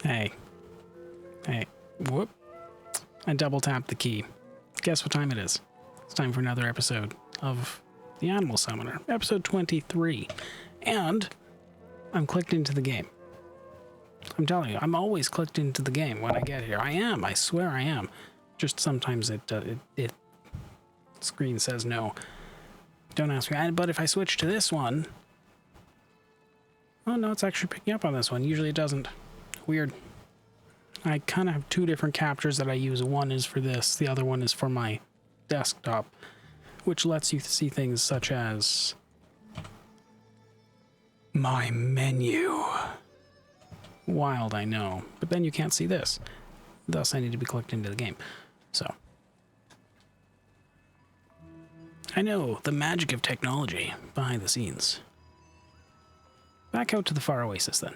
Hey. Hey. Whoop. I double tapped the key. Guess what time it is? It's time for another episode of The Animal Summoner, episode 23. And I'm clicked into the game. I'm telling you, I'm always clicked into the game when I get here. I swear I am. Just sometimes it screen says no. Don't ask me. But if I switch to this one, oh no, it's actually picking up on this one. Usually it doesn't. Weird. I kind of have two different captures that I use. One is for this, the other one is for my desktop, which lets you see things such as my menu. Wild, I know, but then you can't see this. Thus, I need to be clicked into the game. So, I know the magic of technology behind the scenes. Back out to the far Oasis then.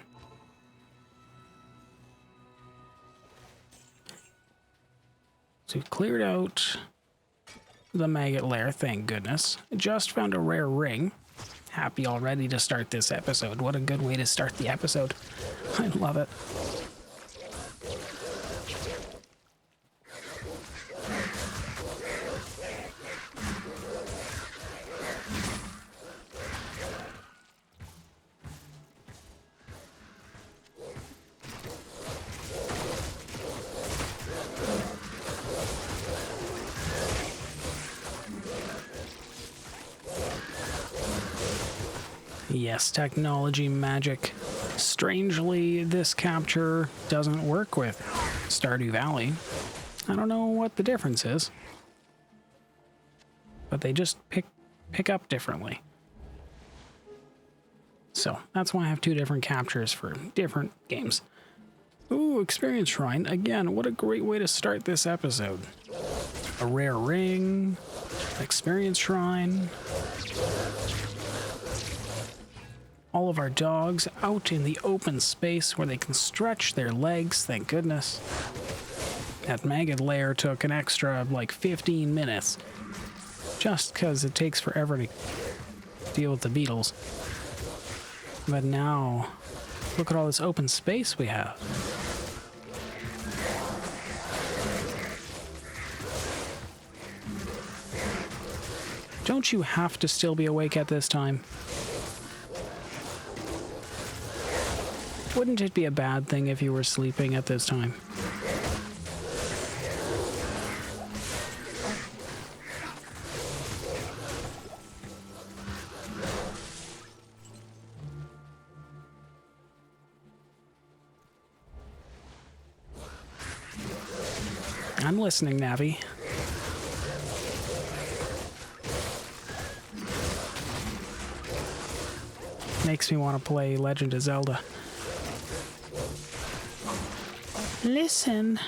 So we've cleared out the maggot lair, thank goodness. Just found a rare ring. Happy already to start this episode. What a good way to start the episode. I love it. Yes, technology magic. Strangely, this capture doesn't work with Stardew Valley. I don't know what the difference is, but they just pick up differently. So that's why I have two different captures for different games. Ooh, experience shrine. Again, what a great way to start this episode. A rare ring, experience shrine. All of our dogs out in the open space where they can stretch their legs, thank goodness. That maggot lair took an extra, like, 15 minutes. Just because it takes forever to deal with the beetles. But now, look at all this open space we have. Don't you have to still be awake at this time? Wouldn't it be a bad thing if you were sleeping at this time? I'm listening, Navi. Makes me want to play Legend of Zelda. Listen.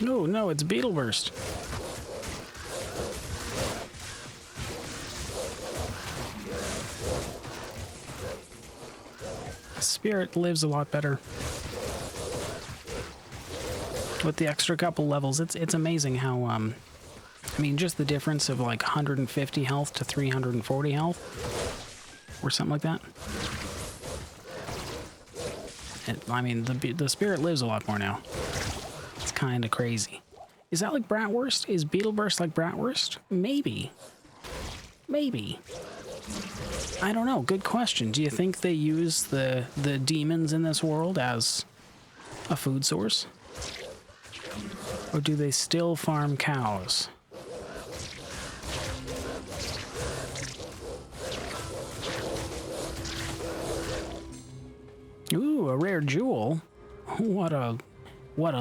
Oh no, it's Beetle Burst. Spirit lives a lot better. With the extra couple levels, it's amazing how, I mean, just the difference of like 150 health to 340 health, or something like that. I mean, the spirit lives a lot more now. It's kind of crazy. Is that like Bratwurst? Is Beetle Burst like Bratwurst? Maybe. Maybe. I don't know. Good question. Do you think they use the demons in this world as a food source? Or do they still farm cows? Ooh, a rare jewel. What a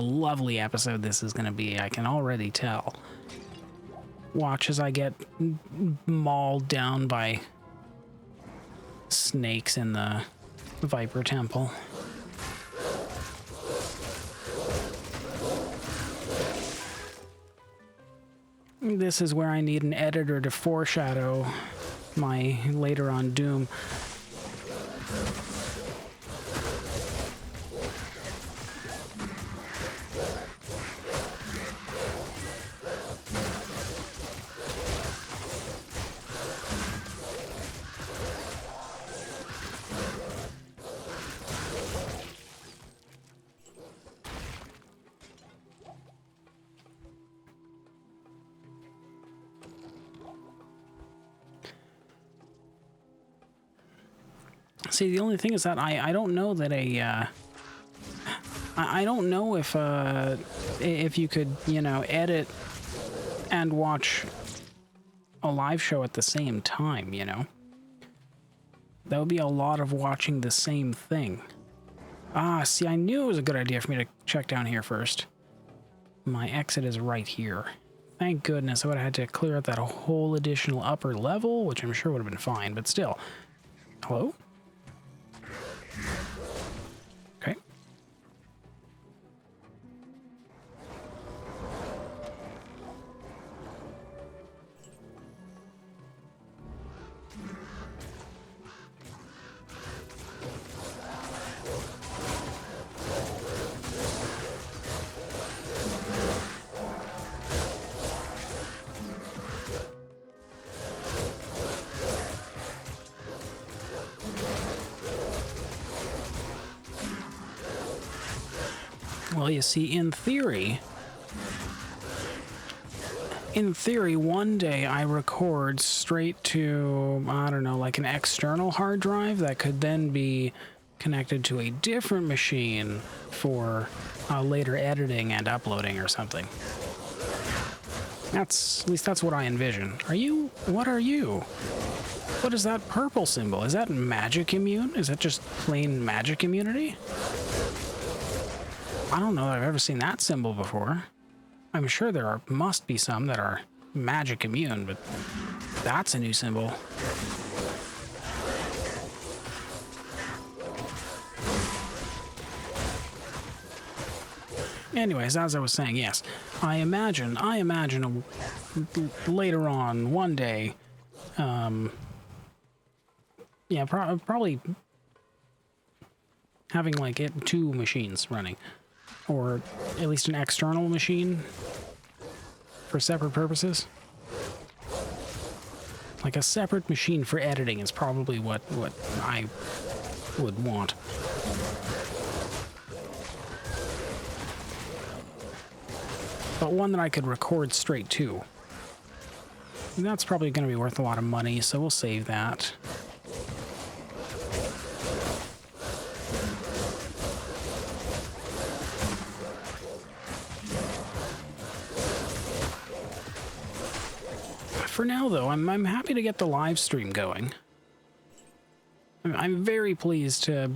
lovely episode this is going to be. I can already tell. Watch as I get mauled down by snakes in the Viper Temple. This is where I need an editor to foreshadow my later on doom. See, the only thing is that I don't know that I don't know if you could, you know, edit and watch a live show at the same time, you know? That would be a lot of watching the same thing. Ah, see, I knew it was a good idea for me to check down here first. My exit is right here. Thank goodness I would have had to clear out that whole additional upper level, which I'm sure would have been fine, but still. Hello? Okay. Well, you see, in theory, one day I record straight to, I don't know, like an external hard drive that could then be connected to a different machine for later editing and uploading or something. At least that's what I envision. What are you? What is that purple symbol? Is that magic immune? Is that just plain magic immunity? I don't know that I've ever seen that symbol before. I'm sure there must be some that are magic immune, but that's a new symbol. Anyways, as I was saying, yes, I imagine later on, one day, yeah, probably having like two machines running. Or at least an external machine for separate purposes. Like a separate machine for editing is probably what I would want. But one that I could record straight to. And that's probably going to be worth a lot of money, so we'll save that. For now, though, I'm happy to get the live stream going. I'm very pleased to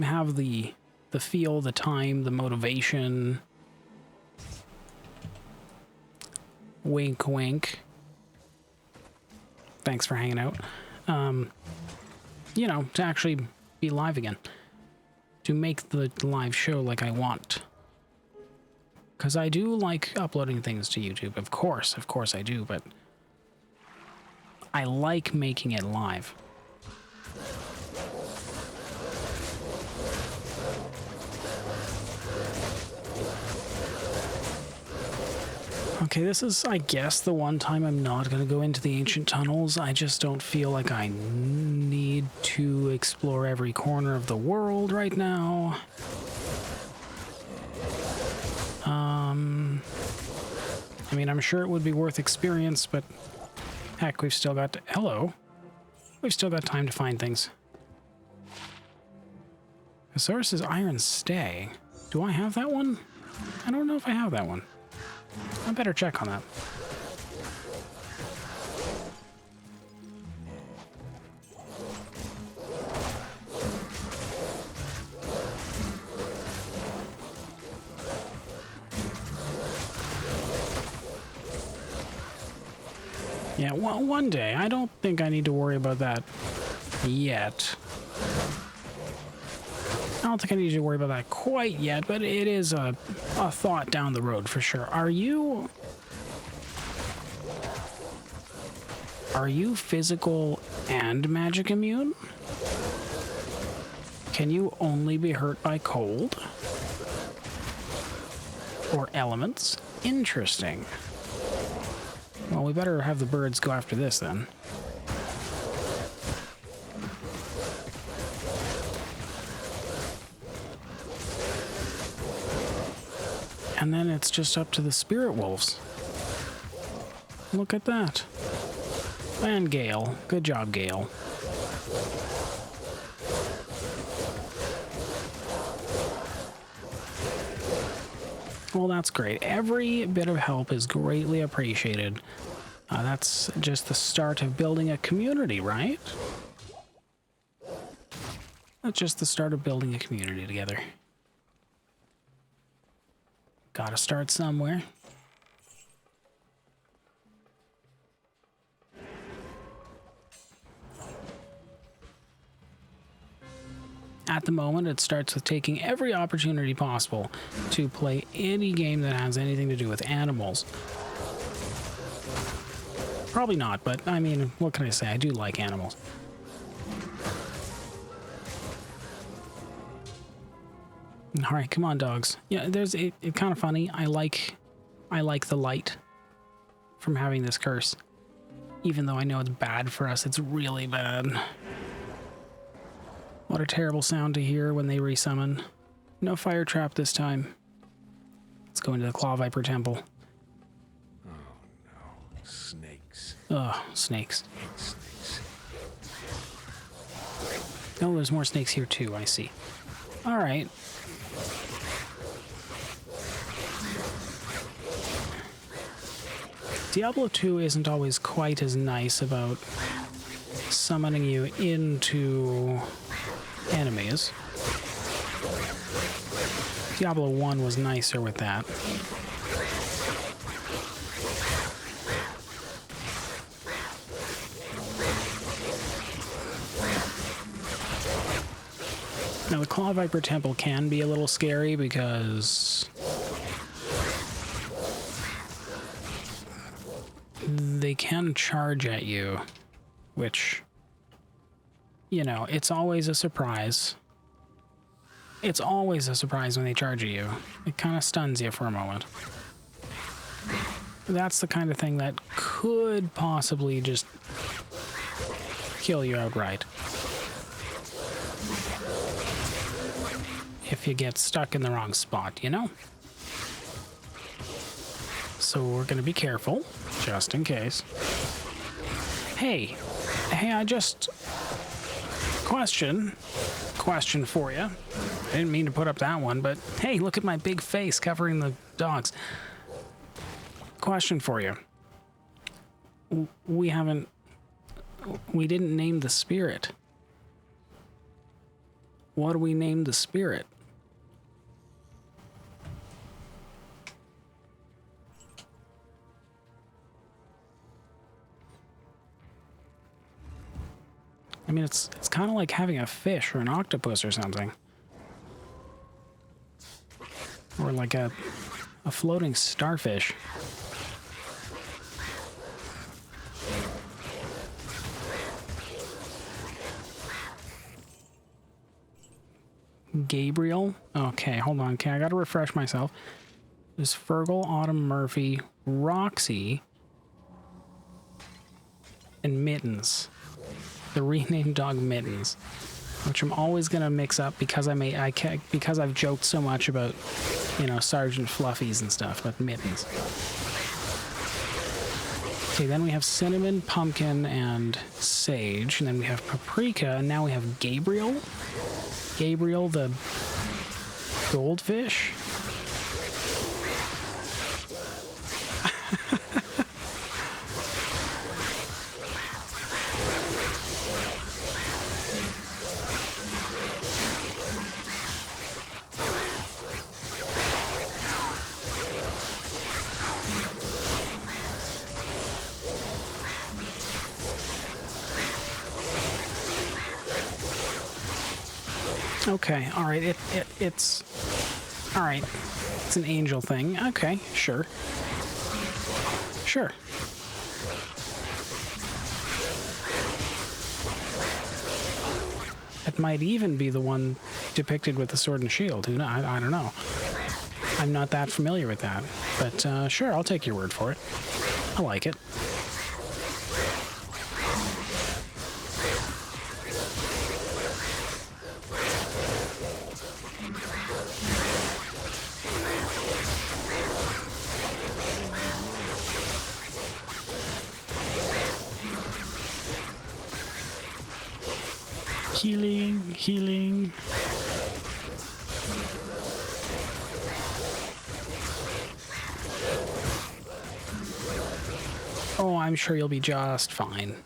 have the feel, the time, the motivation. Wink, wink. Thanks for hanging out. You know, to actually be live again. To make the live show like I want. Because I do like uploading things to YouTube. Of course I do, but I like making it live. Okay, this is, I guess, the one time I'm not going to go into the ancient tunnels. I just don't feel like I need to explore every corner of the world right now. I mean, I'm sure it would be worth experience, but heck, we've still got we've still got time to find things. The source is Iron Stay. Do I have that one? I don't know if I have that one. I better check on that. Yeah, well, one day. I don't think I need to worry about that yet. I don't think I need to worry about that quite yet, but it is a thought down the road for sure. Are you physical and magic immune? Can you only be hurt by cold? Or elements? Interesting. Well, we better have the birds go after this then. And then it's just up to the spirit wolves. Look at that. And Gale. Good job, Gale. Well, that's great. Every bit of help is greatly appreciated. That's just the start of building a community, right? That's just the start of building a community together. Gotta start somewhere. At the moment, it starts with taking every opportunity possible to play any game that has anything to do with animals. Probably not, but I mean, what can I say? I do like animals. All right, come on, dogs. Yeah, there's it kind of funny. I like the light from having this curse. Even though I know it's bad for us, it's really bad. What a terrible sound to hear when they resummon. No fire trap this time. Let's go into the Claw Viper Temple. Oh no, snakes. Ugh, snakes. Oh, there's more snakes here too, I see. All right. Diablo II isn't always quite as nice about summoning you into enemies. Diablo 1 was nicer with that. Now the Claw Viper Temple can be a little scary because they can charge at you, which, you know, it's always a surprise. It's always a surprise when they charge at you. It kind of stuns you for a moment. That's the kind of thing that could possibly just kill you outright. If you get stuck in the wrong spot, you know? So we're gonna be careful, just in case. Hey, I just... Question for you. I didn't mean to put up that one, but hey, look at my big face covering the dogs. Question for you. We didn't name the spirit. What do we name the spirit? I mean, it's kind of like having a fish or an octopus or something. Or like a floating starfish. Gabriel? Okay, hold on. Okay, I gotta refresh myself. There's Fergal, Autumn, Murphy, Roxy, and Mittens. The renamed dog Mittens, which I'm always gonna mix up because because I've joked so much about, you know, Sergeant Fluffies and stuff, but Mittens. Okay, then we have Cinnamon, Pumpkin, and Sage, and then we have Paprika, and now we have Gabriel. Gabriel the goldfish. Okay, all right, it's all right. It's an angel thing. Okay, sure. Sure. It might even be the one depicted with the sword and shield. Who knows? I don't know. I'm not that familiar with that. But sure, I'll take your word for it. I like it. Healing. I'm sure you'll be just fine.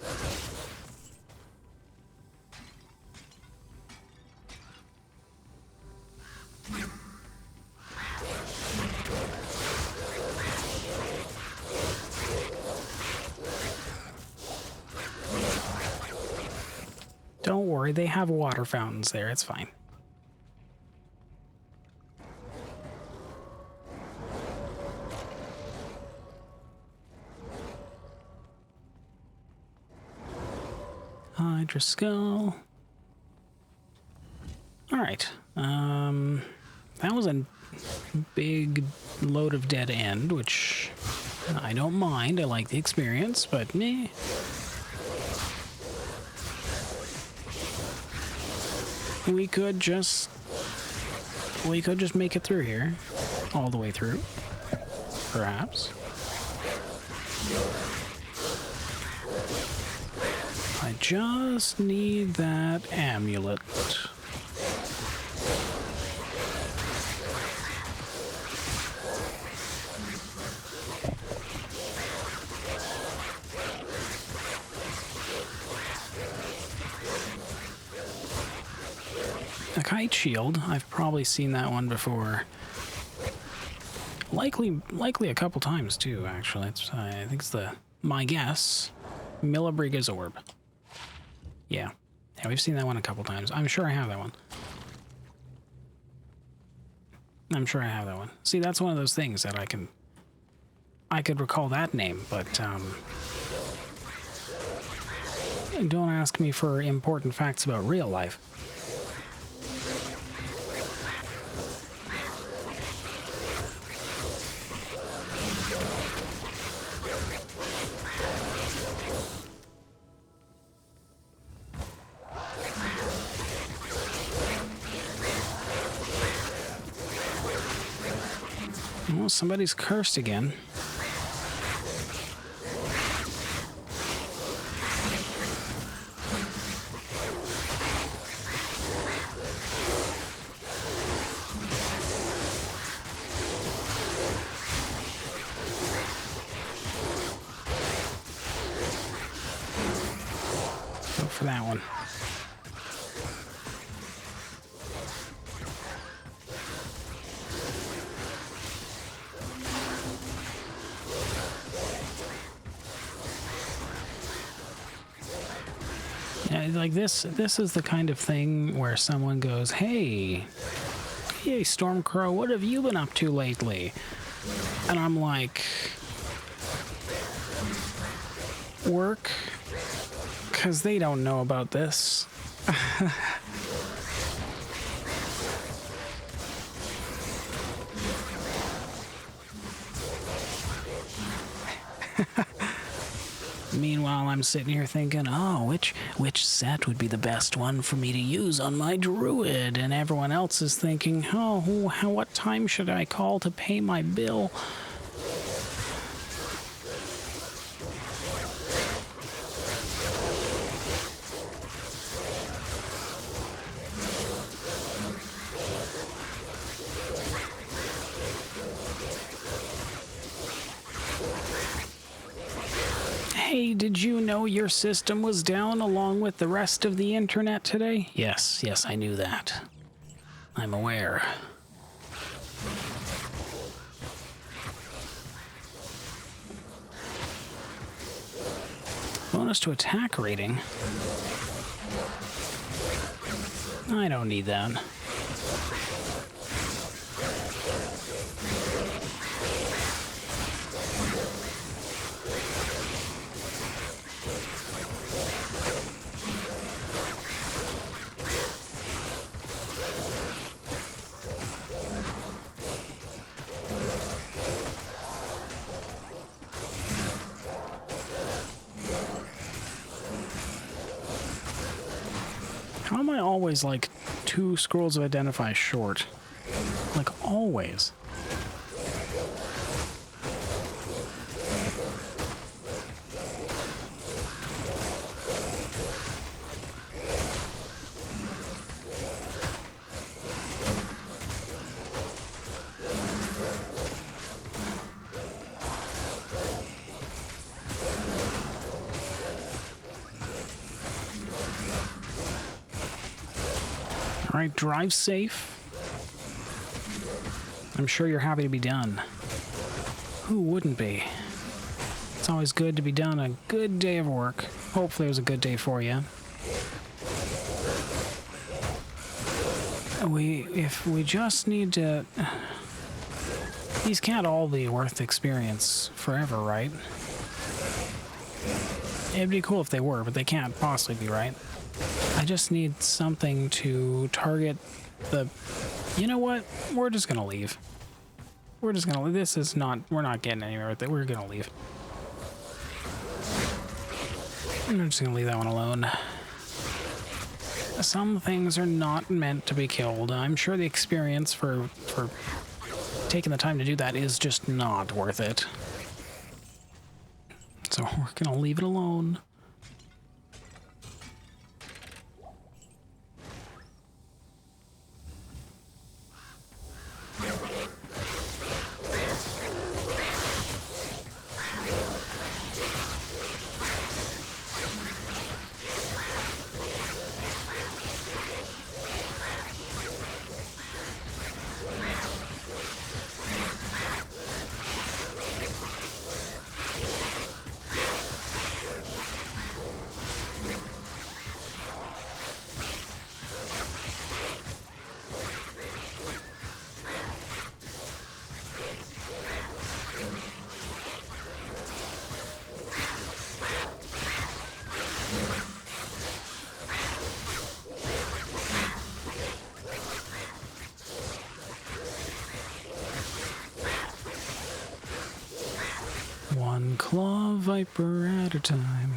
Don't worry, they have water fountains there. It's fine. Hydra skull. All right. That was a big load of dead end, which I don't mind. I like the experience, but meh. We could just make it through here, all the way through, perhaps. I just need that amulet. A kite shield. I've probably seen that one before. Likely a couple times too. Actually, I think it's my guess. Millibriga's orb. Yeah, we've seen that one a couple times. I'm sure I have that one. See, that's one of those things that I could recall that name, but don't ask me for important facts about real life. Well, somebody's cursed again. Go for that one. Like this is the kind of thing where someone goes, hey, Stormcrow, what have you been up to lately? And I'm like, work? Because they don't know about this. Meanwhile, I'm sitting here thinking, oh, which set would be the best one for me to use on my druid? And everyone else is thinking, oh, what time should I call to pay my bill? Hey, did you know your system was down along with the rest of the internet today? Yes, I knew that. I'm aware. Bonus to attack rating. I don't need that. How am I always like 2 scrolls of Identify short? Like always. All right, drive safe. I'm sure you're happy to be done. Who wouldn't be? It's always good to be done a good day of work. Hopefully it was a good day for you. If we just need to... These can't all be worth the experience forever, right? It'd be cool if they were, but they can't possibly be, right? I just need something to target the... You know what? We're just gonna leave. We're just gonna... This is not... We're not getting anywhere with it. We're gonna leave. I'm just gonna leave that one alone. Some things are not meant to be killed. I'm sure the experience for taking the time to do that is just not worth it. So we're gonna leave it alone. One claw viper at a time.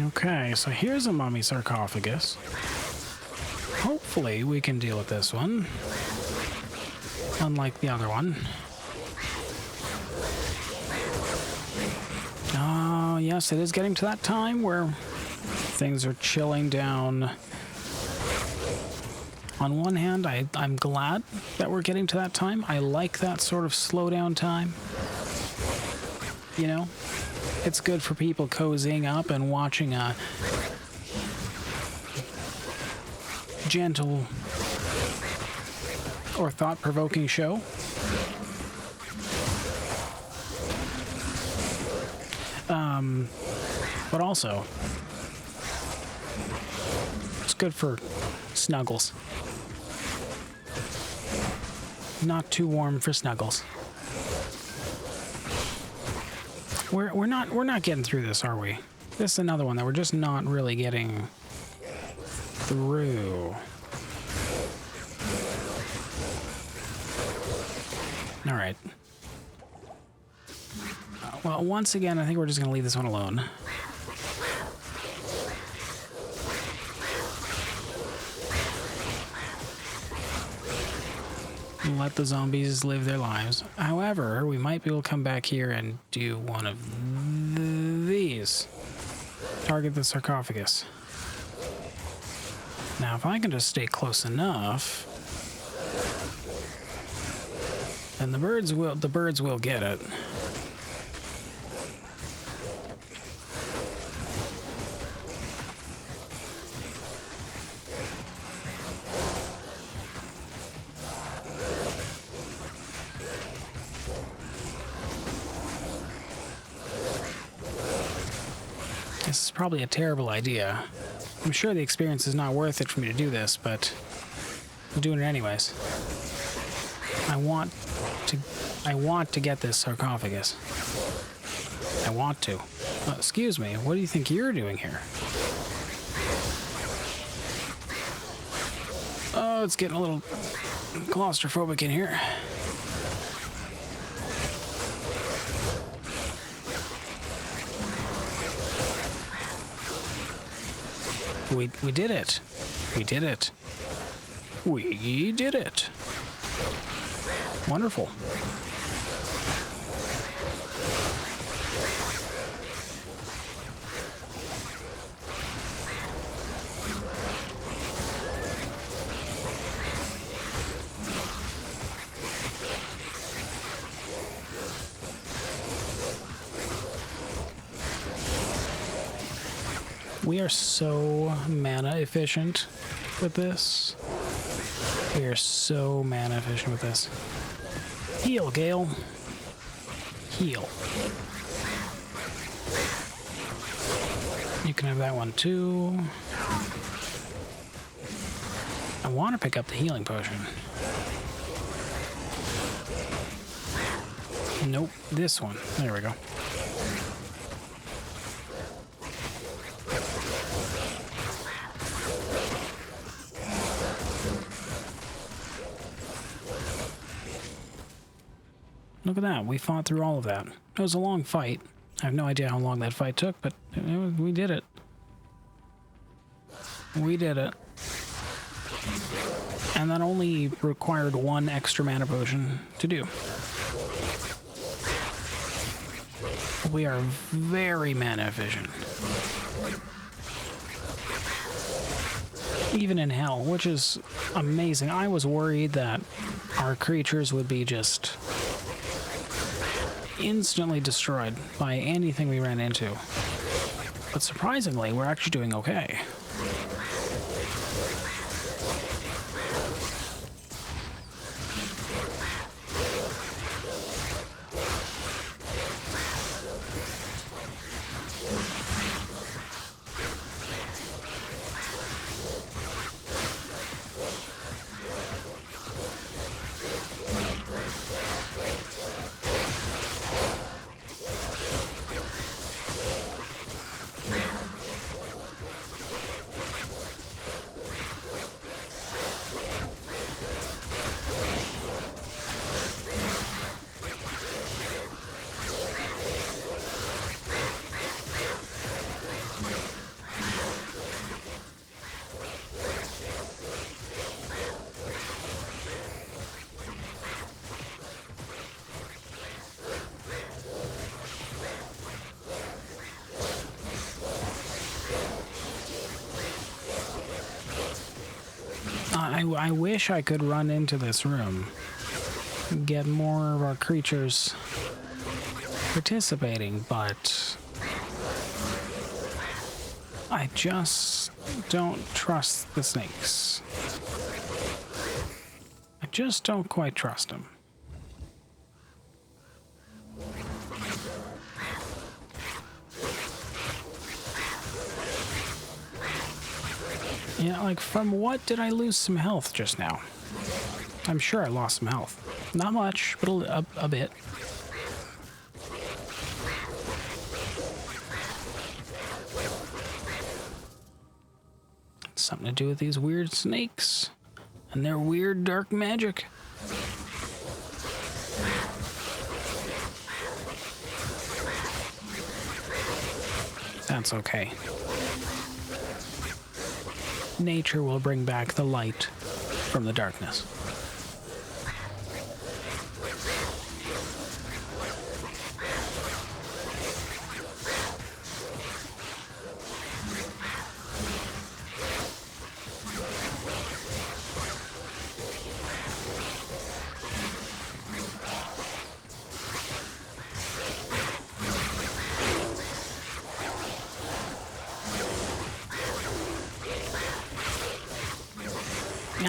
Okay, so here's a mummy sarcophagus. Hopefully we can deal with this one. Unlike the other one. Oh, yes, it is getting to that time where things are chilling down. On one hand, I'm glad that we're getting to that time. I like that sort of slowdown time. You know? It's good for people cozying up and watching a gentle or thought-provoking show. But also, it's good for snuggles. Not too warm for snuggles. We're not getting through this, are we? This is another one that we're just not really getting through. All right. Well, once again, I think we're just gonna leave this one alone. Let the zombies live their lives. However, we might be able to come back here and do one of these. Target the sarcophagus. Now, if I can just stay close enough, then the birds will get it. This is probably a terrible idea. I'm sure the experience is not worth it for me to do this, but I'm doing it anyways. I want to get this sarcophagus. I want to. Excuse me, what do you think you're doing here? Oh, it's getting a little claustrophobic in here. We did it. We did it. We did it. Wonderful. We are so mana efficient with this. We are so mana efficient with this. Heal, Gale. Heal. You can have that one too. I want to pick up the healing potion. Nope, this one. There we go. Look at that. We fought through all of that. It was a long fight. I have no idea how long that fight took, but we did it. We did it. And that only required one extra mana potion to do. We are very mana efficient. Even in hell, which is amazing. I was worried that our creatures would be just instantly destroyed by anything we ran into. But surprisingly, we're actually doing okay. I wish I could run into this room, get more of our creatures participating, but I just don't trust the snakes. I just don't quite trust them. Yeah, like, from what did I lose some health just now? I'm sure I lost some health. Not much, but a bit. Something to do with these weird snakes and their weird dark magic. That's okay. Nature will bring back the light from the darkness.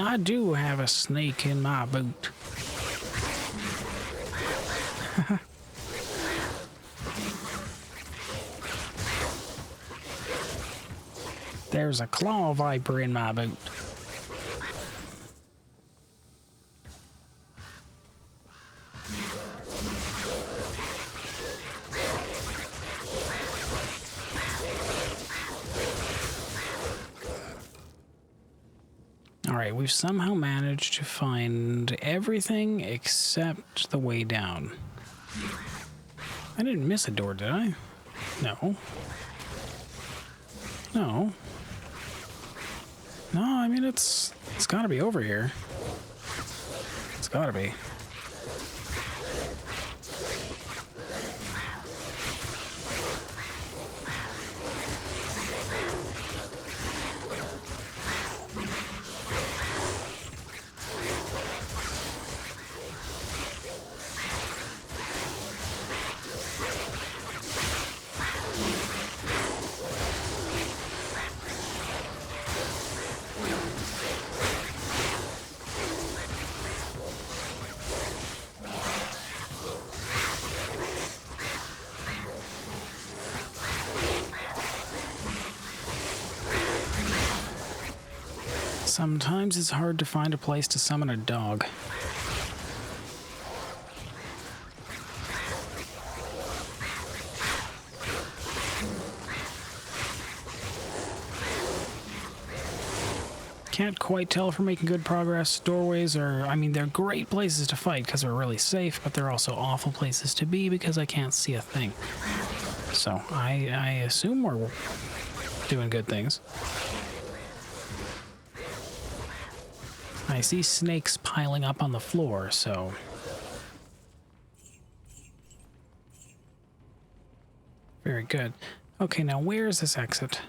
I do have a snake in my boot. There's a claw viper in my boot. Alright, we've somehow managed to find everything except the way down. I didn't miss a door, did I? No. No. it's gotta be over here. It's gotta be. Sometimes it's hard to find a place to summon a dog. Can't quite tell if we're making good progress. Doorways are, I mean, they're great places to fight because they're really safe, but they're also awful places to be because I can't see a thing. So I assume we're doing good things. I see snakes piling up on the floor, so... Very good. Okay, now where is this exit?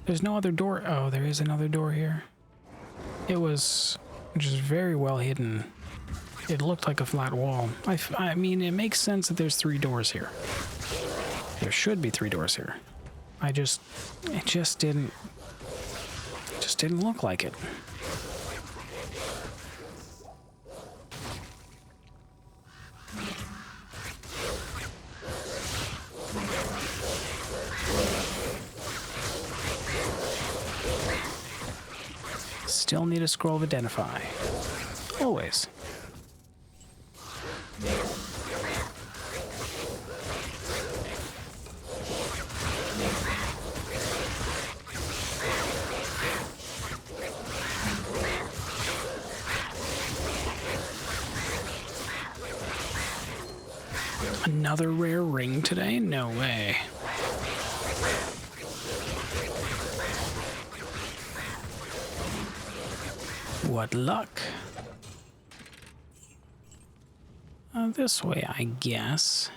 There's no other door. Oh, there is another door here. It was just very well hidden. It looked like a flat wall. I mean, it makes sense that there's 3 doors here. There should be 3 doors here. It just didn't look like it. Still need a scroll of identify. Always. Another rare ring today? No way. What luck. This way, I guess.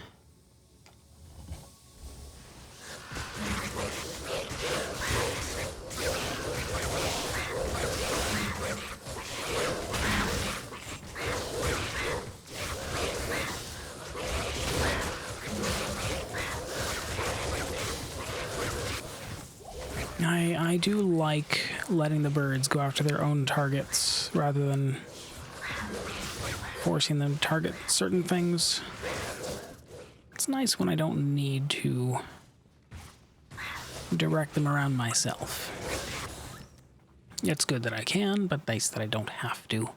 I do like letting the birds go after their own targets rather than forcing them to target certain things. It's nice when I don't need to direct them around myself. It's good that I can, but nice that I don't have to.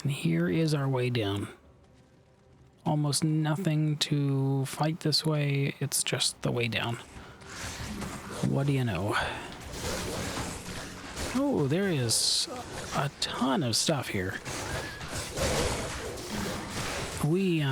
And here is our way down. Almost nothing to fight this way, it's just the way down. What do you know? Oh, there is a ton of stuff here. We,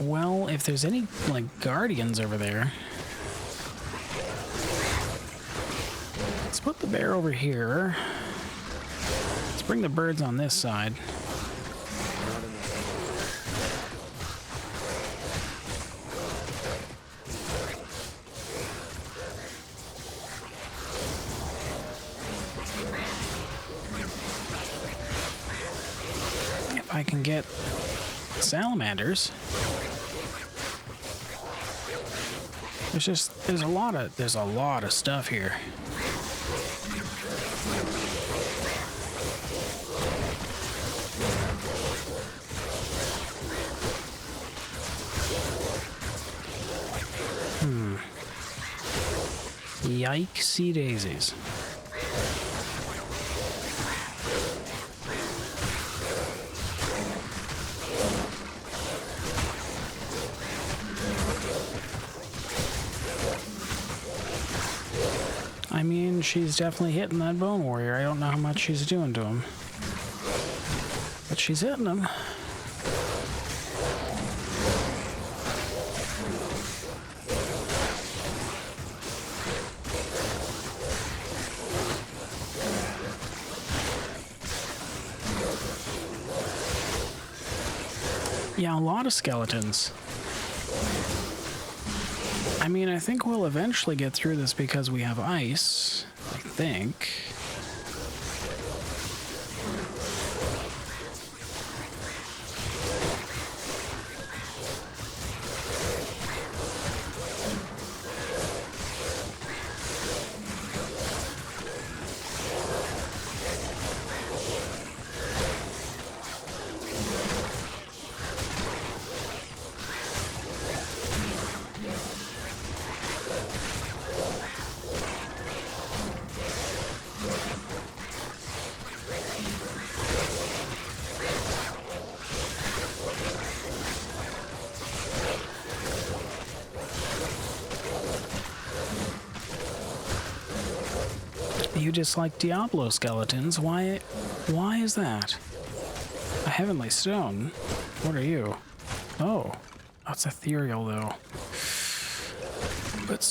well, if there's any, like, guardians over there... Let's put the bear over here. Let's bring the birds on this side. If I can get salamanders... There's a lot of stuff here. Yikesy daisies. I mean, she's definitely hitting that Bone Warrior. I don't know how much she's doing to him, but she's hitting him. Yeah, a lot of skeletons. I mean, I think we'll eventually get through this because we have ice, I think. You dislike Diablo skeletons? Why is that? A heavenly stone? What are you? Oh, that's ethereal though. But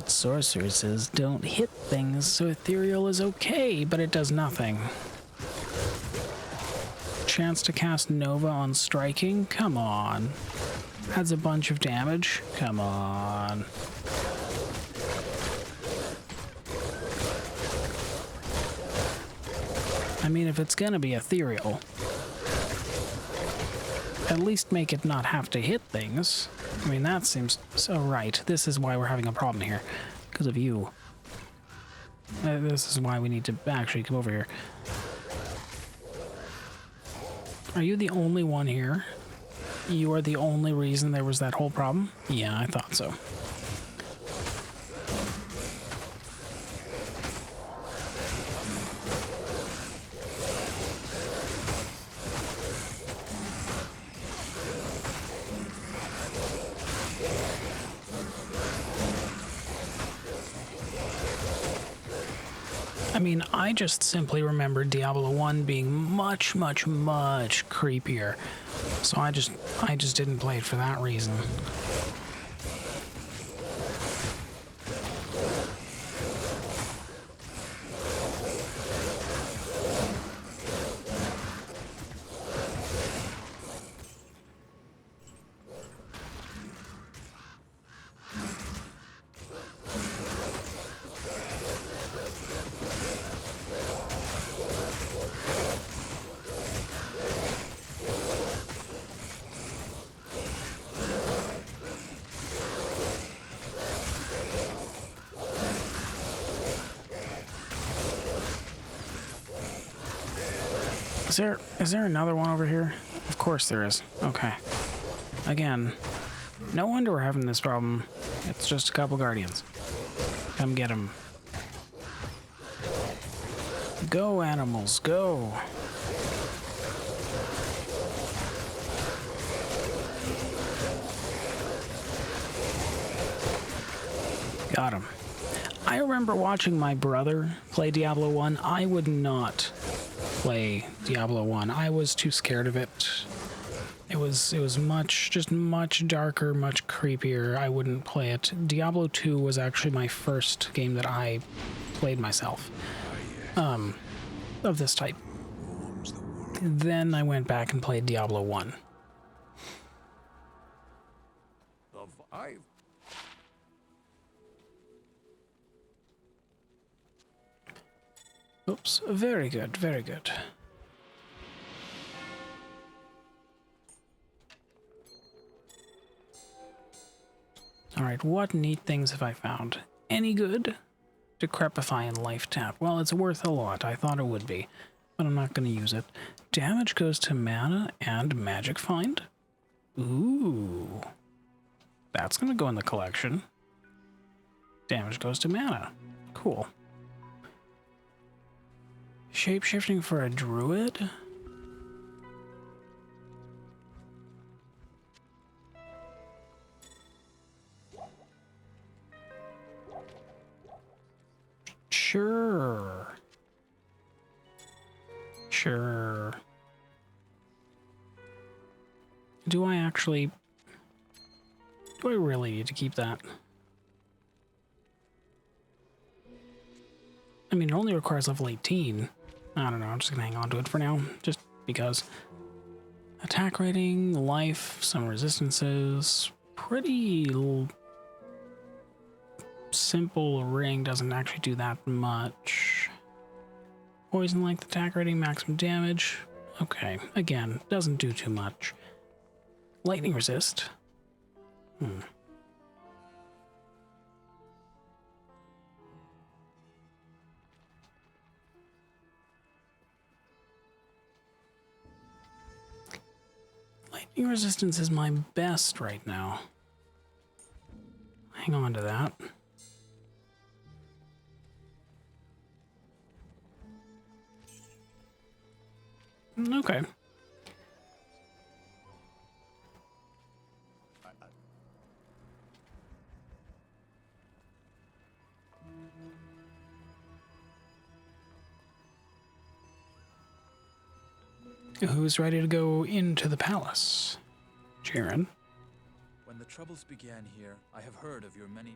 sorceresses don't hit things, so ethereal is okay, but it does nothing. Chance to cast Nova on striking? Come on. Adds a bunch of damage? Come on. I mean, if it's gonna be ethereal, at least make it not have to hit things. I mean, that seems so right. This is why we're having a problem here. Because of you. This is why we need to actually come over here. Are you the only one here? You are the only reason there was that whole problem? Yeah, I thought so. I mean, I just simply remember Diablo 1 being much, much, much creepier. So I just didn't play it for that reason. Is there another one over here? Of course there is. Okay. Again, no wonder we're having this problem. It's just a couple guardians. Come get them. Go, animals, go. Got him. I remember watching my brother play Diablo 1. I would not play Diablo 1. I was too scared of it. It was much darker, much creepier. I wouldn't play it. Diablo 2 was actually my first game that I played myself. Of this type. Then I went back and played Diablo 1. Oops, very good, very good. Alright, what neat things have I found? Any good? Decrepify and Life Tap. Well, it's worth a lot. I thought it would be, but I'm not going to use it. Damage goes to mana and Magic Find. Ooh. That's going to go in the collection. Damage goes to mana. Cool. Shape-shifting for a druid? Sure. Sure. Do I actually... Do I really need to keep that? I mean, it only requires level 18. I don't know, I'm just gonna hang on to it for now, just because. Attack rating, life, some resistances. Pretty simple ring, doesn't actually do that much. Poison length, attack rating, maximum damage. Okay, again, doesn't do too much. Lightning resist. Lightning resistance is my best right now. Hang on to that. Okay. Who's ready to go into the palace? Jaren. When the troubles began here, I have heard of your many...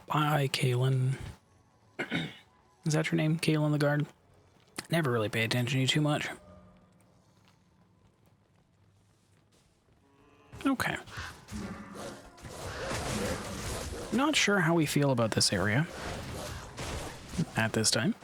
Bye, Kaelin. Is that your name? Kaelin the Guard? Never really pay attention to you too much. Okay. Not sure how we feel about this area at this time.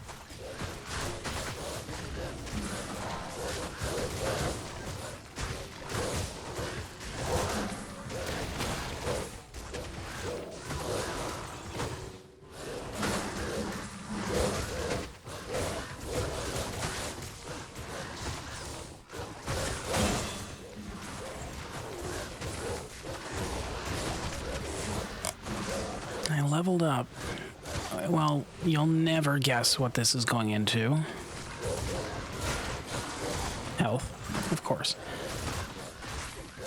I leveled up. Well, you'll never guess what this is going into. Health, of course.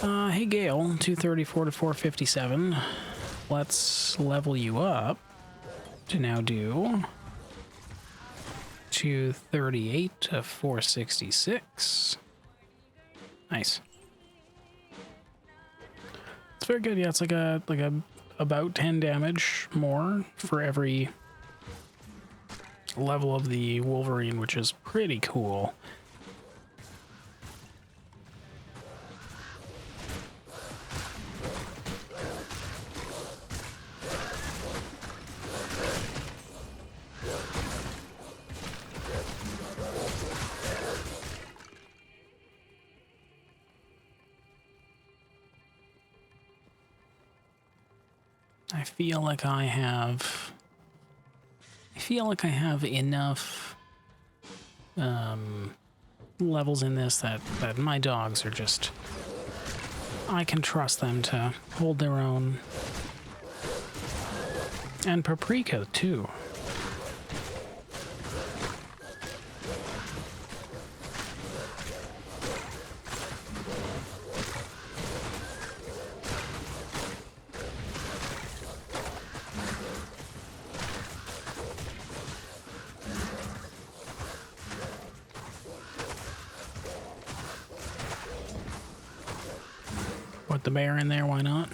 Hey Gale, 234 to 457. Let's level you up to now do 238 to 466. Nice. It's very good. Yeah, it's like a about 10 damage more for every level of the Wolverine, which is pretty cool. I feel like I have enough levels in this that my dogs are just, I can trust them to hold their own. And Paprika too. Put the bear in there, why not?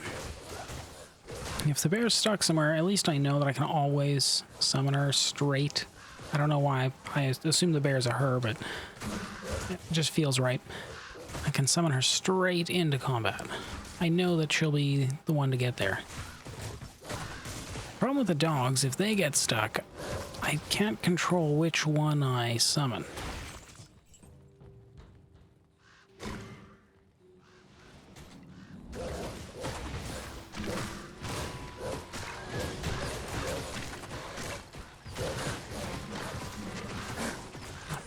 If the bear's stuck somewhere, at least I know that I can always summon her straight. I don't know why. I assume the bear's a her, but it just feels right. I can summon her straight into combat. I know that she'll be the one to get there. Problem with the dogs, if they get stuck, I can't control which one I summon.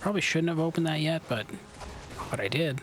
Probably shouldn't have opened that yet, but but I did.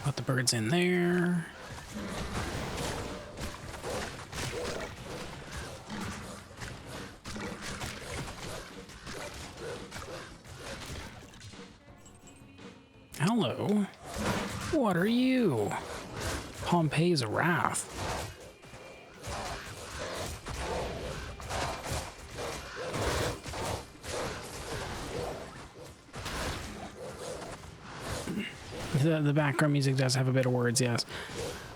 Put the birds in there. Hello. What are you? Pompey's Wrath. The background music does have a bit of words, yes.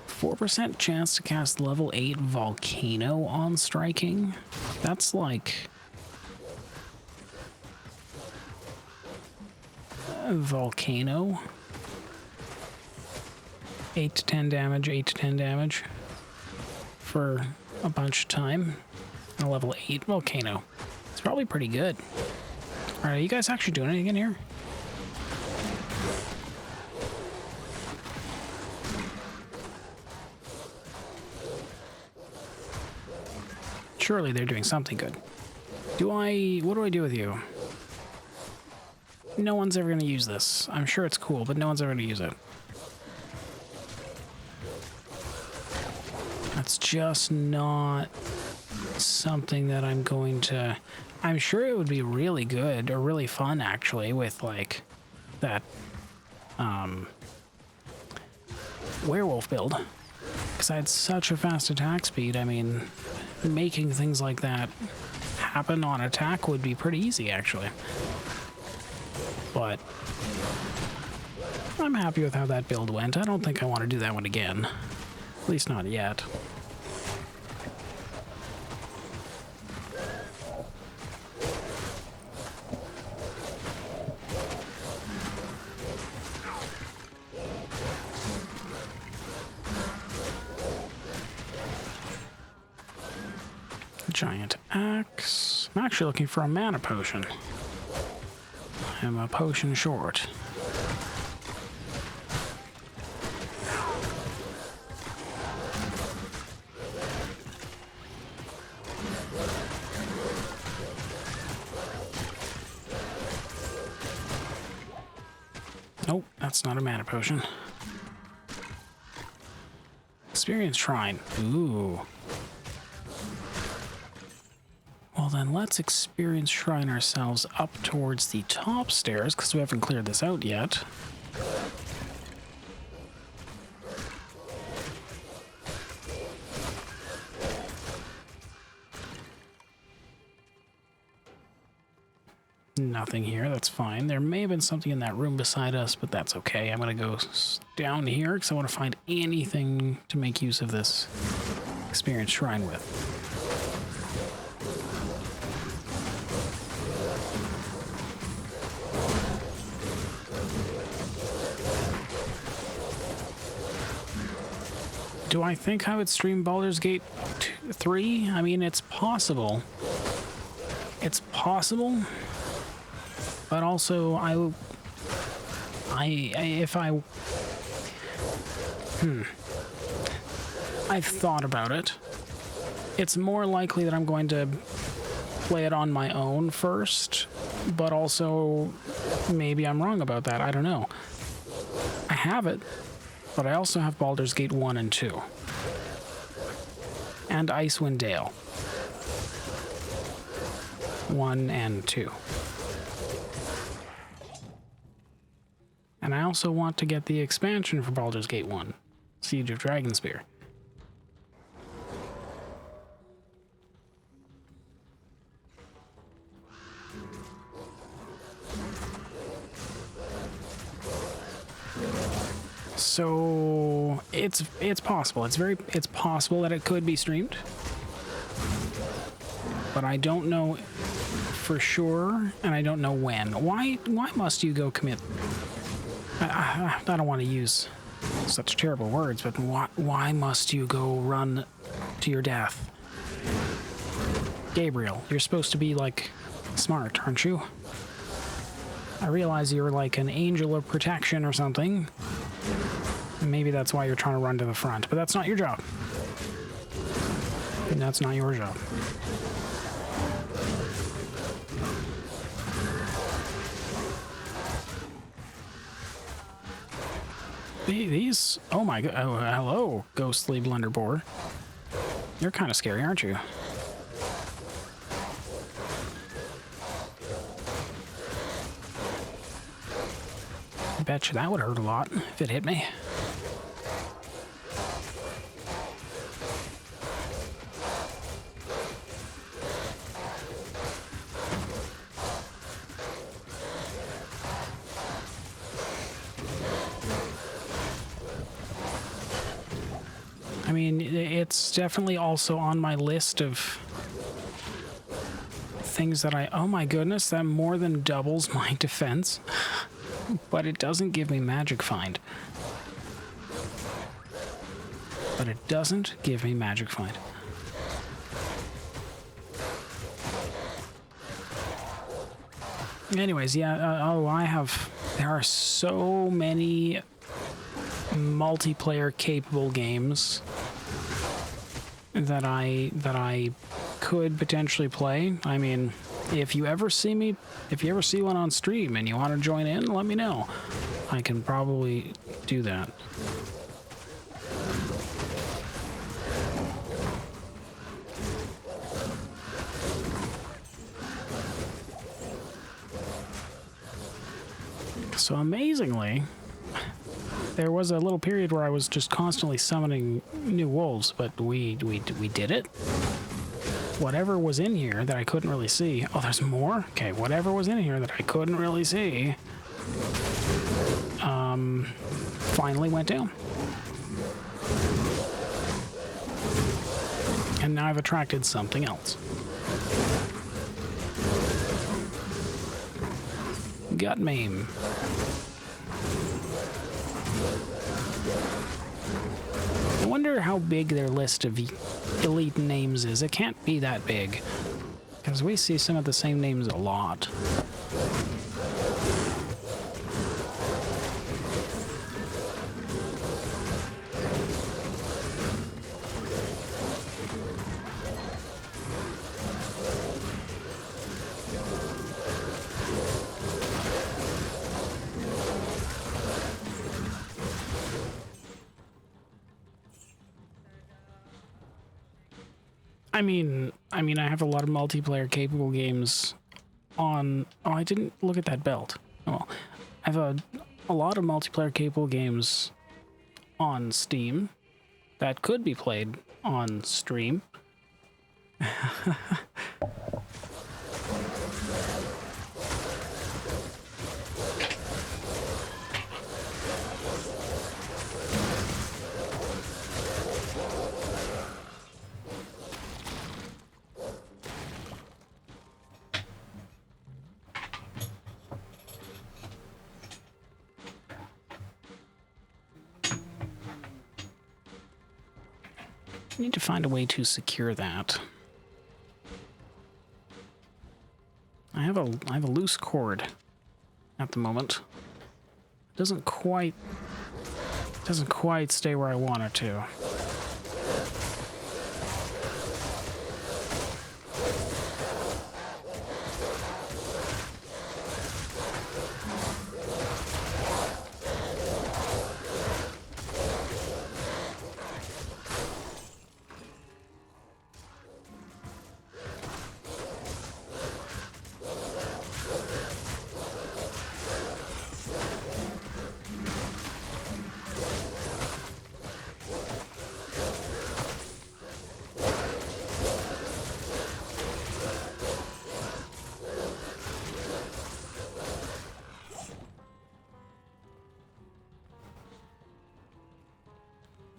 4% chance to cast level 8 Volcano on striking. That's like... Volcano. 8 to 10 damage, 8 to 10 damage. For a bunch of time. A level 8 Volcano. It's probably pretty good. Alright, are you guys actually doing anything in here? Surely they're doing something good. What do I do with you? No one's ever going to use this. I'm sure it's cool, but no one's ever going to use it. That's just not something that I'm going to... I'm sure it would be really good, or really fun, actually, with, like, that, werewolf build. Because I had such a fast attack speed, I mean... Making things like that happen on attack would be pretty easy, actually. But I'm happy with how that build went. I don't think I want to do that one again. At least not yet. Giant axe. I'm actually looking for a mana potion. I'm a potion short. Nope, that's not a mana potion. Experience Shrine. Ooh. Well then, let's experience Shrine ourselves up towards the top stairs, because we haven't cleared this out yet. Nothing here, that's fine. There may have been something in that room beside us, but that's okay. I'm going to go down here, because I want to find anything to make use of this experience Shrine with. Do I think I would stream Baldur's Gate 3? I mean, it's possible. It's possible. But also, I've thought about it. It's more likely that I'm going to play it on my own first, but also maybe I'm wrong about that. I don't know. I have it. But I also have Baldur's Gate 1 and 2. And Icewind Dale. 1 and 2. And I also want to get the expansion for Baldur's Gate 1. Siege of Dragonspear. So it's possible. It's possible that it could be streamed. but I don't know for sure, and I don't know when. Why must you go commit? I don't want to use such terrible words, but why must you go run to your death? Gabriel, you're supposed to be, like, smart, aren't you? I realize you're like an angel of protection or something. And maybe that's why you're trying to run to the front, but that's not your job. And that's not your job. These, oh my god, oh, hello, ghostly blunderbore. You're kind of scary, aren't you? I bet you that would hurt a lot if it hit me. I mean, it's definitely also on my list of things that oh my goodness, that more than doubles my defense. But it doesn't give me magic find. But it doesn't give me magic find. Anyways, yeah, there are so many multiplayer capable games that I could potentially play. I mean, if you ever see one on stream and you want to join in, let me know. I can probably do that. So amazingly, there was a little period where I was just constantly summoning new wolves, but we did it. Whatever was in here that I couldn't really see. Oh, there's more? Okay, whatever was in here that I couldn't really see, finally went down. And now I've attracted something else. Gut maim. I wonder how big their list of elite names is. It can't be that big, because we see some of the same names a lot. I mean, I have a lot of multiplayer capable games on. Oh, I didn't look at that belt. Oh, well, I have a lot of multiplayer capable games on Steam that could be played on stream. I need to find a way to secure that. I have a loose cord at the moment. It doesn't quite stay where I want it to.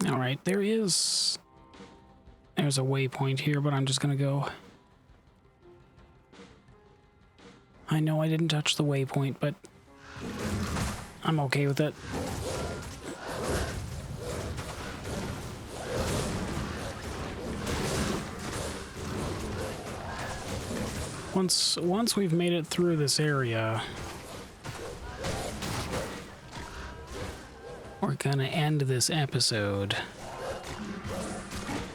All right, there's a waypoint here, but I'm just gonna go I know I didn't touch the waypoint, but I'm okay with it. Once we've made it through this area, we're gonna end this episode.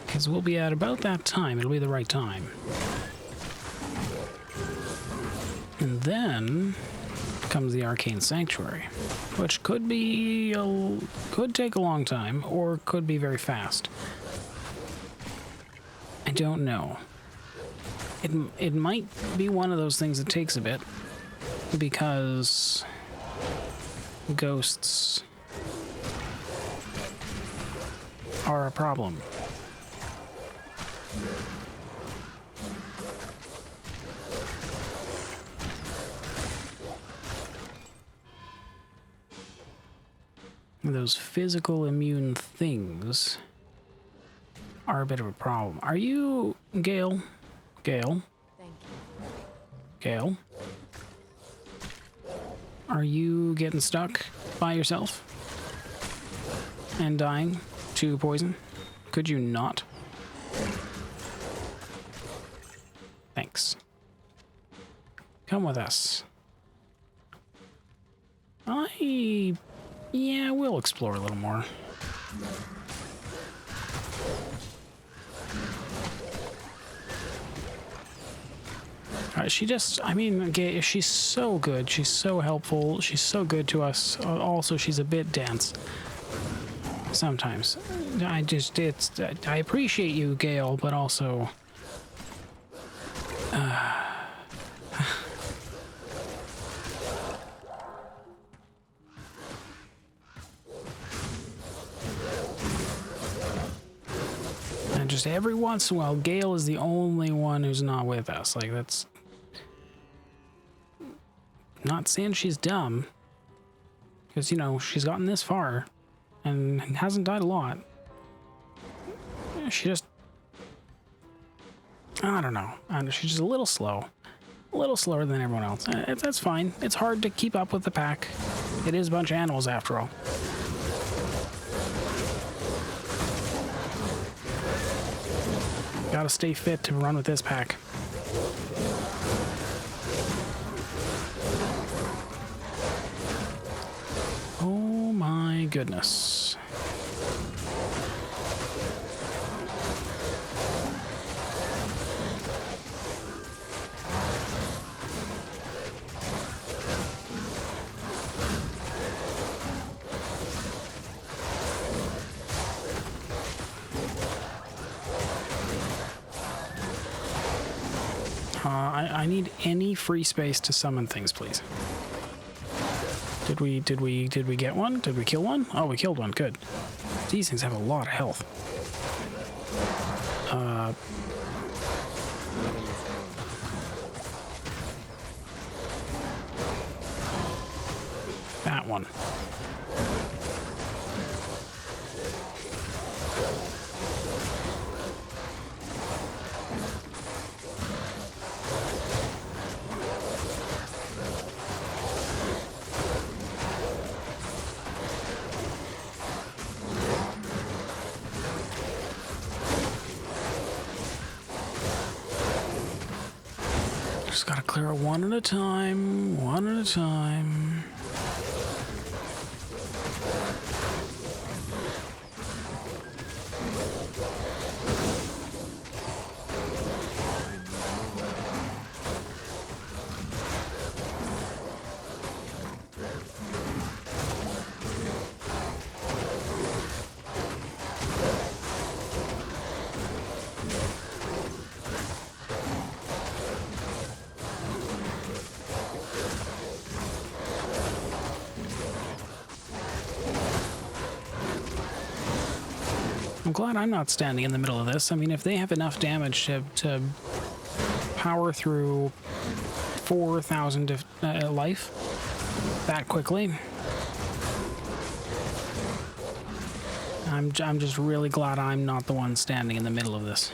Because we'll be at about that time. It'll be the right time. And then comes the Arcane Sanctuary, which could take a long time, or could be very fast. I don't know. It might be one of those things that takes a bit, because ghosts are a problem. Those physical immune things are a bit of a problem. Are you Gale? Gale? Thank you. Gale? Are you getting stuck by yourself and dying to poison? Could you not? Thanks. Come with us. Yeah, we'll explore a little more. She just, I mean, she's so good. She's so helpful. She's so good to us. Also, she's a bit dense. Sometimes. I appreciate you, Gale, but also... and just every once in a while, Gale is the only one who's not with us. Like, that's... Not saying she's dumb. Because, you know, she's gotten this far. And hasn't died a lot. She just... I don't know. She's just a little slow. A little slower than everyone else. That's fine. It's hard to keep up with the pack. It is a bunch of animals, after all. Gotta stay fit to run with this pack. Oh my goodness. I need any free space to summon things, please. Did we get one? Did we kill one? Oh, we killed one. Good. These things have a lot of health. That one. Just gotta clear it one at a time, one at a time. I'm glad I'm not standing in the middle of this. I mean, if they have enough damage to power through 4,000 life that quickly, I'm just really glad I'm not the one standing in the middle of this.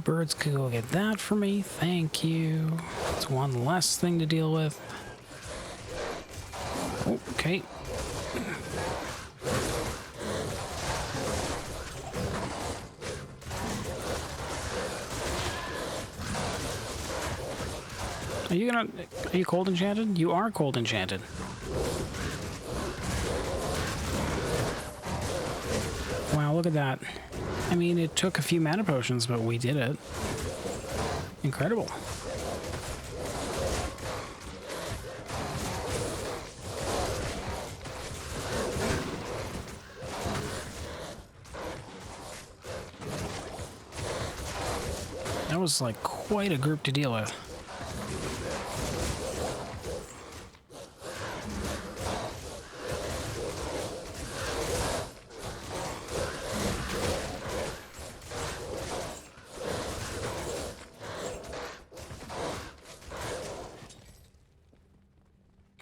birds could go get that for me. Thank you. It's one less thing to deal with. Oh, okay. Are you cold enchanted? You are cold enchanted. Wow, look at that. I mean, it took a few mana potions, but we did it. Incredible. That was like quite a group to deal with.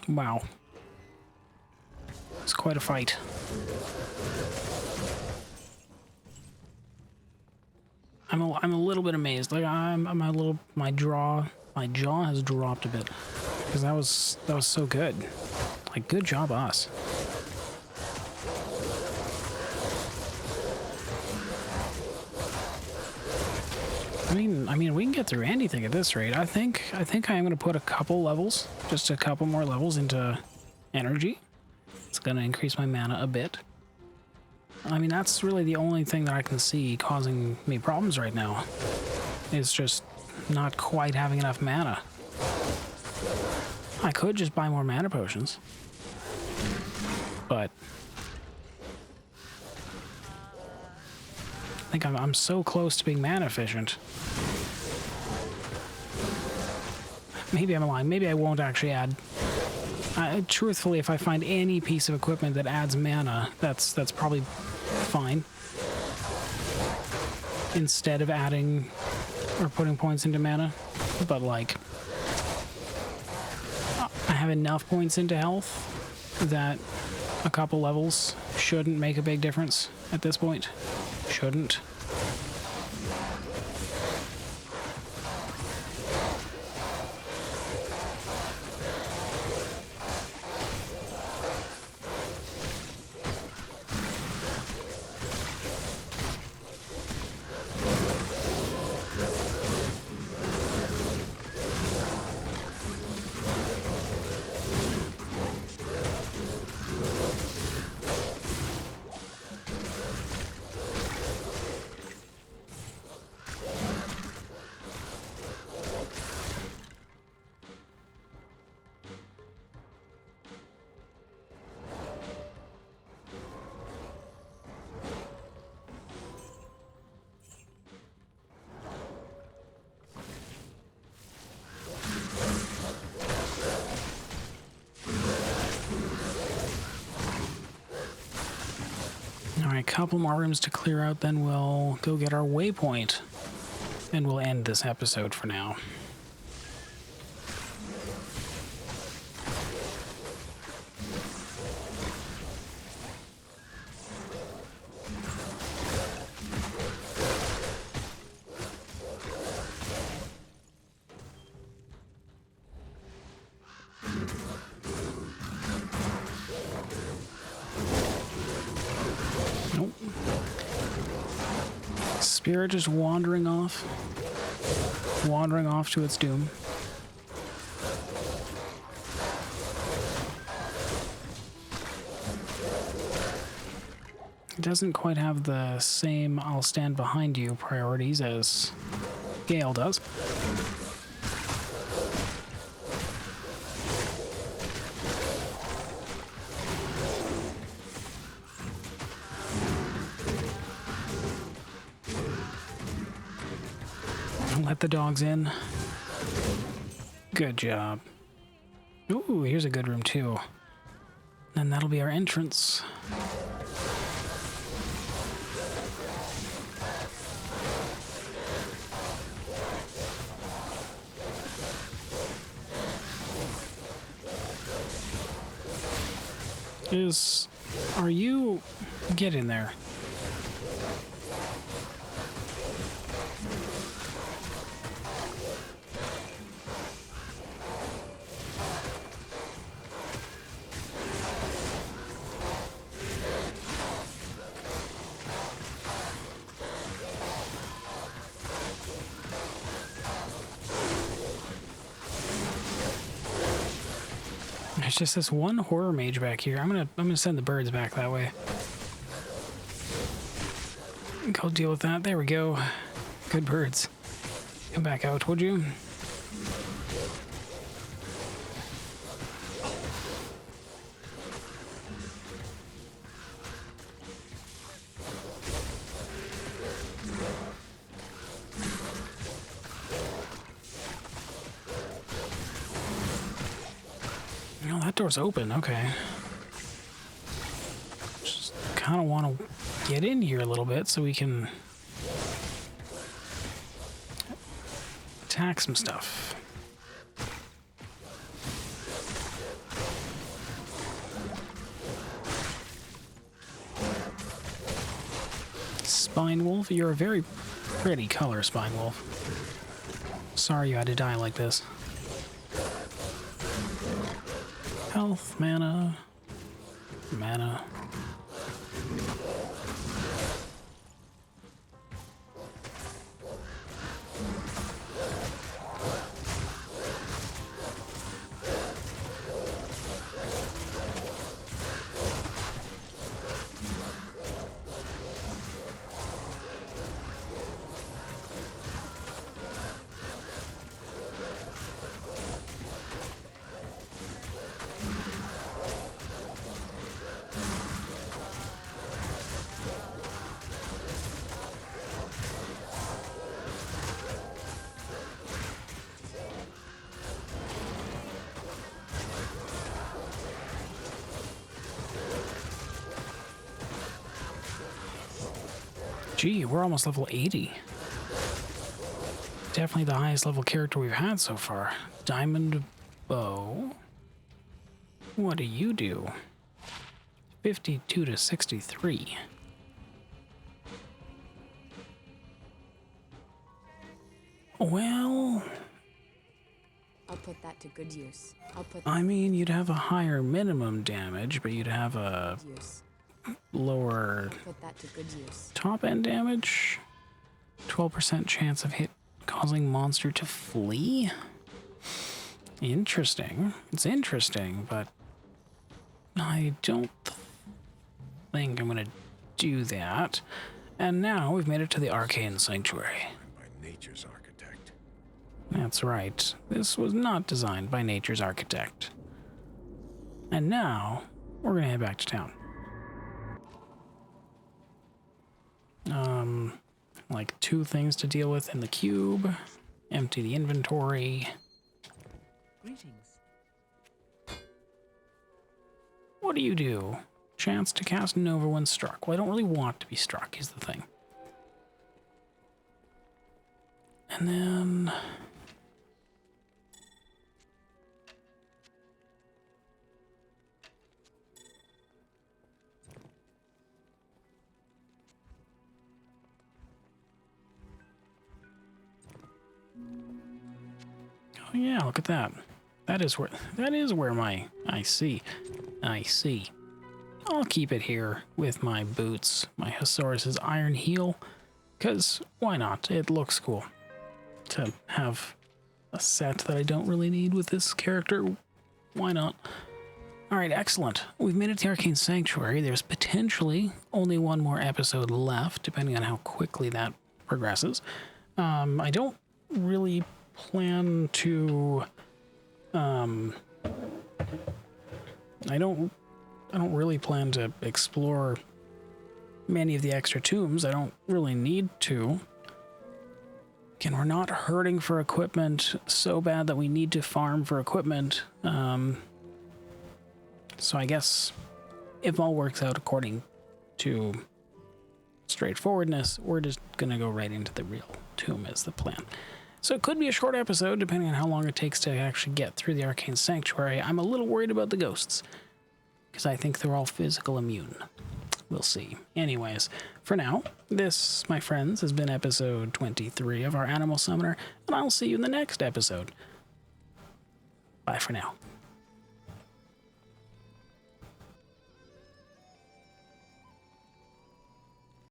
Wow. It's quite a fight. I'm a little bit amazed. Like my jaw has dropped a bit because that was so good. Like, good job, us. I mean, we can get through anything at this rate. I think I am going to put a couple levels, just a couple more levels into energy. It's going to increase my mana a bit. I mean, that's really the only thing that I can see causing me problems right now. It's just not quite having enough mana. I could just buy more mana potions, but I think I'm so close to being mana efficient. Maybe I'm lying. Maybe I won't actually add. Truthfully, if I find any piece of equipment that adds mana, that's probably fine. Instead of adding or putting points into mana, but like, I have enough points into health that a couple levels shouldn't make a big difference at this point. Shouldn't. Alright, a couple more rooms to clear out, then we'll go get our waypoint. And we'll end this episode for now. Spirit just wandering off to its doom. It doesn't quite have the same I'll stand behind you priorities as Gale does. Let the dogs in. Good job. Ooh, here's a good room too. And that'll be our entrance. Are you... Get in there. There's just this one horror mage back here. I'm gonna send the birds back that way. Go deal with that. There we go. Good birds. Come back out, would you? Oh, that door's open. Okay. Just kind of want to get in here a little bit so we can attack some stuff. Spine Wolf, you're a very pretty color, Spine Wolf. Sorry you had to die like this. Health, mana, mana. Gee, we're almost level 80. Definitely the highest level character we've had so far. Diamond Bow. What do you do? 52 to 63. Well, I'll put that to good use. I mean, you'd have a higher minimum damage, but you'd have a lower Put that to good use. top end damage. 12% chance of hit causing monster to flee. Interesting. It's interesting, but I don't think I'm gonna do that. And now we've made it to the Arcane Sanctuary. By nature's architect. That's right. This was not designed by nature's architect. And now we're gonna head back to town. Like 2 things to deal with in the cube. Empty the inventory. Greetings. What do you do? Chance to cast Nova when struck. Well, I don't really want to be struck, is the thing. And then... oh yeah, look at that. That is where my... I see. I'll keep it here with my boots, my Husaurus' iron heel, because why not? It looks cool to have a set that I don't really need with this character. Why not? Alright, excellent. We've made it to Arcane Sanctuary. There's potentially only one more episode left, depending on how quickly that progresses. I don't really plan to... I don't really plan to explore many of the extra tombs. I don't really need to. Again, we're not hurting for equipment so bad that we need to farm for equipment. So I guess if all works out according to straightforwardness, we're just gonna go right into the real tomb is the plan. So it could be a short episode, depending on how long it takes to actually get through the Arcane Sanctuary. I'm a little worried about the ghosts, because I think they're all physical immune. We'll see. Anyways, for now, this, my friends, has been episode 23 of our Animal Summoner, and I'll see you in the next episode. Bye for now.